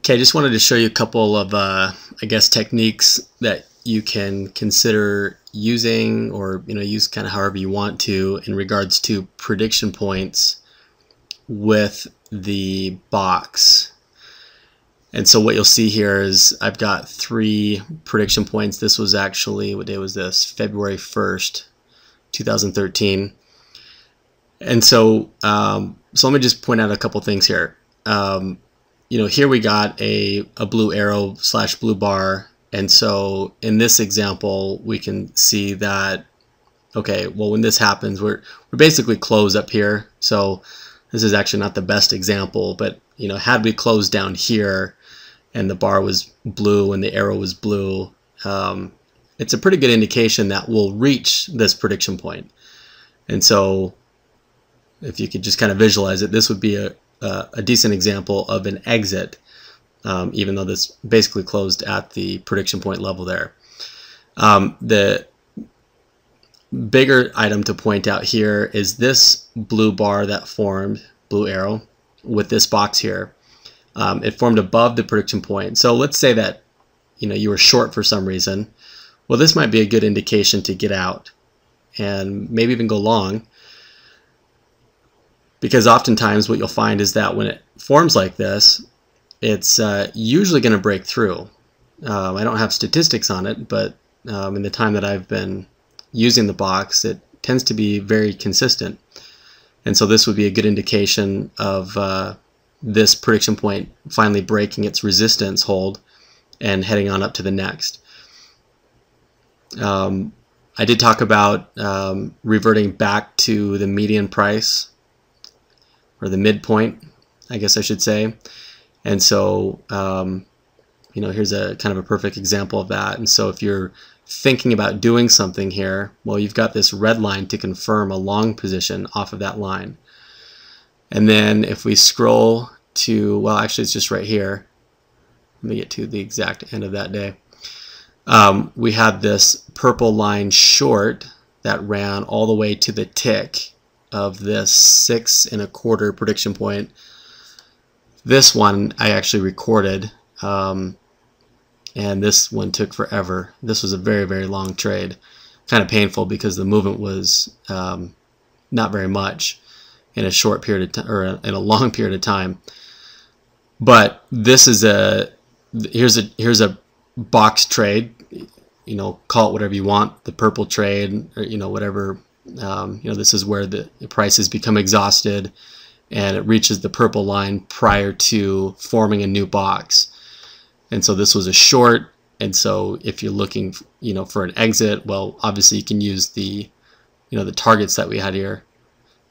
Okay, I just wanted to show you a couple of, I guess, techniques that you can consider using, or use kind of however you want to, in regards to prediction points with the box. And so what you'll see here is I've got 3 prediction points. This was actually, what day was this? February 1st, 2013. And so, so let me just point out a couple things here. Here we got a blue arrow / blue bar, and so in this example we can see that, okay, well, when this happens, we're basically closed up here. So this is actually not the best example, but had we closed down here and the bar was blue and the arrow was blue, it's a pretty good indication that we'll reach this prediction point. And so if you could just kind of visualize it, this would be a decent example of an exit, even though this basically closed at the prediction point level there. The bigger item to point out here is this blue bar that formed, blue arrow, with this box here. It formed above the prediction point. So let's say that you were short for some reason. Well, this might be a good indication to get out and maybe even go long, because oftentimes what you'll find is that when it forms like this, it's usually going to break through. I don't have statistics on it, but in the time that I've been using the box, it tends to be very consistent. And so this would be a good indication of this prediction point finally breaking its resistance hold and heading on up to the next. I did talk about reverting back to the median price, or the midpoint, I guess I should say. And so here's a kind of a perfect example of that. And so if you're thinking about doing something here, well, you've got this red line to confirm a long position off of that line. And then if we scroll to, well, actually it's just right here, let me get to the exact end of that day. We have this purple line short that ran all the way to the tick of this 6 1/4 prediction point. This one I actually recorded, and this one took forever. This was a very, very long trade, kind of painful because the movement was not very much in a short period of time, or in a long period of time. But this is here's a box trade, call it whatever you want, the purple trade, or whatever. This is where the prices become exhausted and it reaches the purple line prior to forming a new box. And so this was a short, and so if you're looking for an exit, well, obviously you can use the the targets that we had here,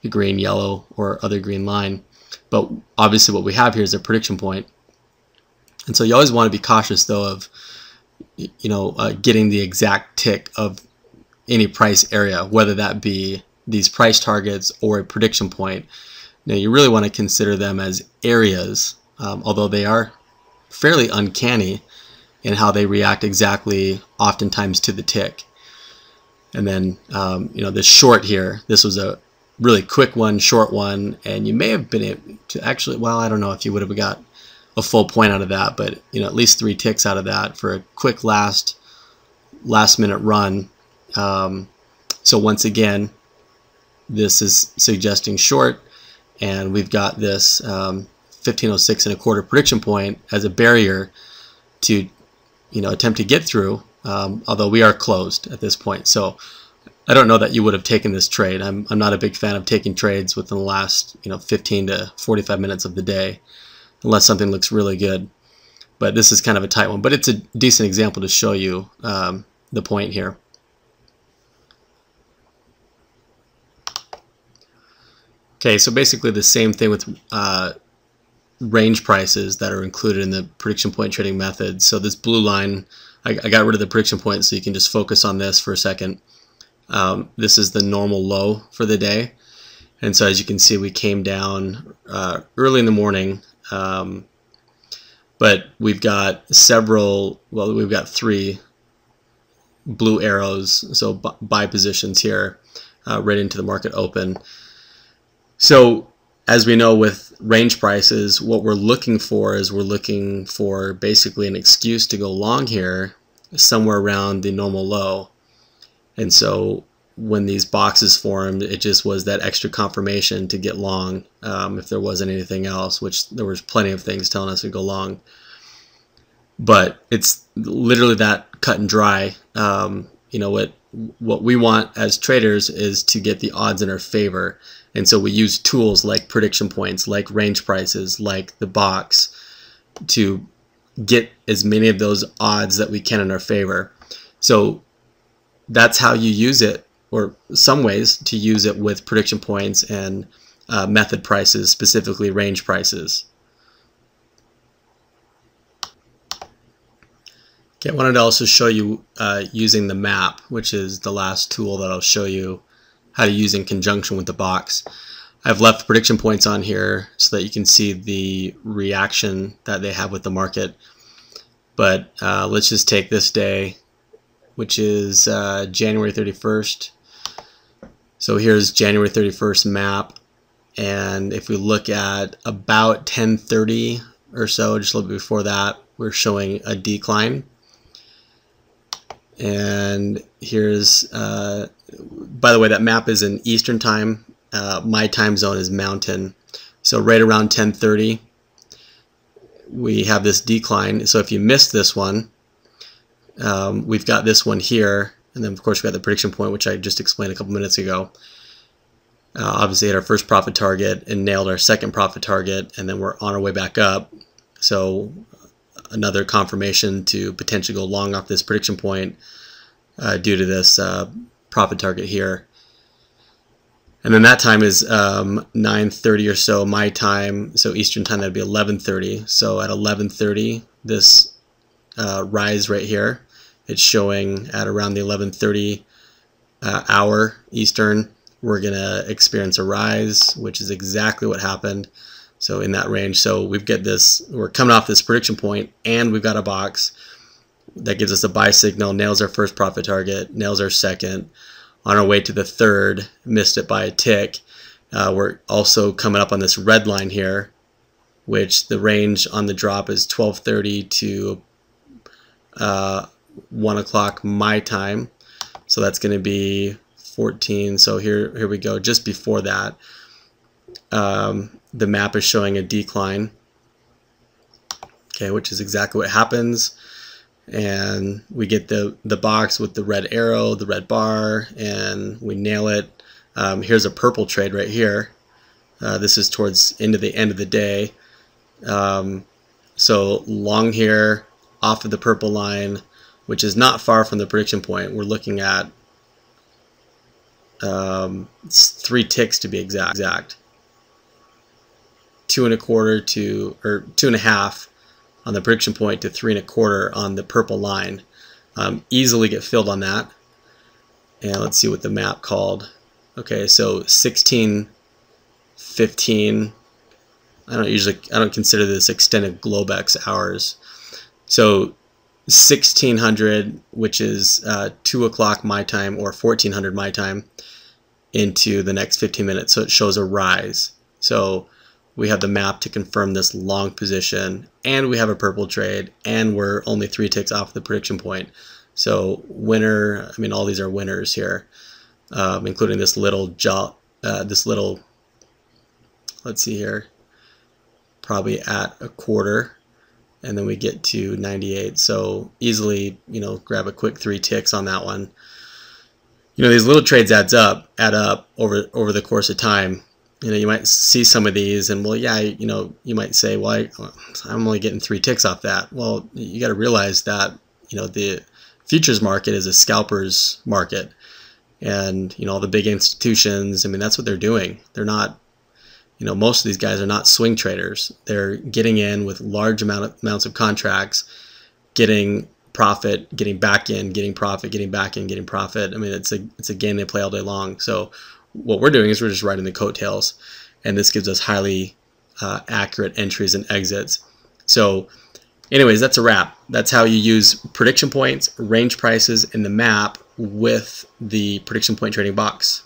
the green, yellow, or other green line. But obviously what we have here is a prediction point. And so you always want to be cautious though of getting the exact tick of any price area, whether that be these price targets or a prediction point. Now you really want to consider them as areas, although they are fairly uncanny in how they react exactly oftentimes to the tick. And then this short here, this was a really quick one, short one, and you may have been able to actually, well, I don't know if you would have got a full point out of that, but at least 3 ticks out of that for a quick last minute run. So once again, this is suggesting short, and we've got this 1506 1/4 prediction point as a barrier to attempt to get through, although we are closed at this point. So I don't know that you would have taken this trade. I'm not a big fan of taking trades within the last 15 to 45 minutes of the day, unless something looks really good. But this is kind of a tight one, but it's a decent example to show you the point here. Okay, so basically the same thing with range prices that are included in the prediction point trading method. So this blue line, I got rid of the prediction point so you can just focus on this for a second. This is the normal low for the day. And so as you can see, we came down early in the morning, but we've got we've got 3 blue arrows, so buy positions here right into the market open. So as we know with range prices, what we're looking for is we're looking for basically an excuse to go long here somewhere around the normal low. And so when these boxes formed, it just was that extra confirmation to get long if there wasn't anything else, which there was plenty of things telling us to go long. But it's literally that cut and dry. You know, what we want as traders is to get the odds in our favor. And so we use tools like prediction points, like range prices, like the box, to get as many of those odds that we can in our favor. So that's how you use it, or some ways to use it with prediction points and method prices, specifically range prices. Okay, I wanted to also show you using the map, which is the last tool that I'll show you how to use in conjunction with the box. I've left prediction points on here so that you can see the reaction that they have with the market. But let's just take this day, which is January 31st. So here's January 31st map. And if we look at about 10:30 or so, just a little bit before that, we're showing a decline. And here's, by the way, that map is in Eastern time. My time zone is Mountain. So right around 10:30, we have this decline. So if you missed this one, we've got this one here. And then, of course, we've got the prediction point, which I just explained a couple minutes ago. Obviously, hit our first profit target and nailed our second profit target. And then we're on our way back up. So another confirmation to potentially go long off this prediction point due to this profit target here. And then that time is 9:30 or so my time, so Eastern time that'd be 11:30. So at 11:30, this rise right here, it's showing at around the 11:30 hour Eastern, we're gonna experience a rise, which is exactly what happened. So in that range, so we've got this, we're coming off this prediction point, and we've got a box that gives us a buy signal, nails our first profit target, nails our second. On our way to the third, missed it by a tick. We're also coming up on this red line here, which the range on the drop is 12:30 to 1 o'clock my time. So that's going to be 14. So here we go. Just before that, the map is showing a decline, okay, which is exactly what happens. And we get the box with the red arrow, the red bar, and we nail it. Here's a purple trade right here. This is towards the end of the day. So long here off of the purple line, which is not far from the prediction point. We're looking at 3 ticks to be exact. 2 1/4 to, or 2 1/2 on the prediction point to 3 1/4 on the purple line. Easily get filled on that. And let's see what the map called. Okay, so 16:15. I don't consider this extended Globex hours. So 1600, which is 2 o'clock my time, or 1400 my time, into the next 15 minutes. So it shows a rise. So we have the map to confirm this long position, and we have a purple trade, and we're only 3 ticks off the prediction point. So winner, I mean, all these are winners here, including this little let's see here, probably at a quarter, and then we get to 98. So easily, you know, grab a quick 3 ticks on that one. You know, these little trades add up over the course of time. You know, you might see some of these, and well, yeah, you know, you might say, well, I'm only getting 3 ticks off that. Well, you got to realize that, you know, the futures market is a scalper's market, and you know, all the big institutions, I mean, that's what they're doing. They're not, you know, most of these guys are not swing traders. They're getting in with large amounts of contracts, getting profit, getting back in, getting profit, getting back in, getting profit. I mean, it's a game they play all day long. So what we're doing is we're just riding the coattails, and this gives us highly accurate entries and exits. So anyways, that's a wrap. That's how you use prediction points, range prices, and the map with the prediction point trading box.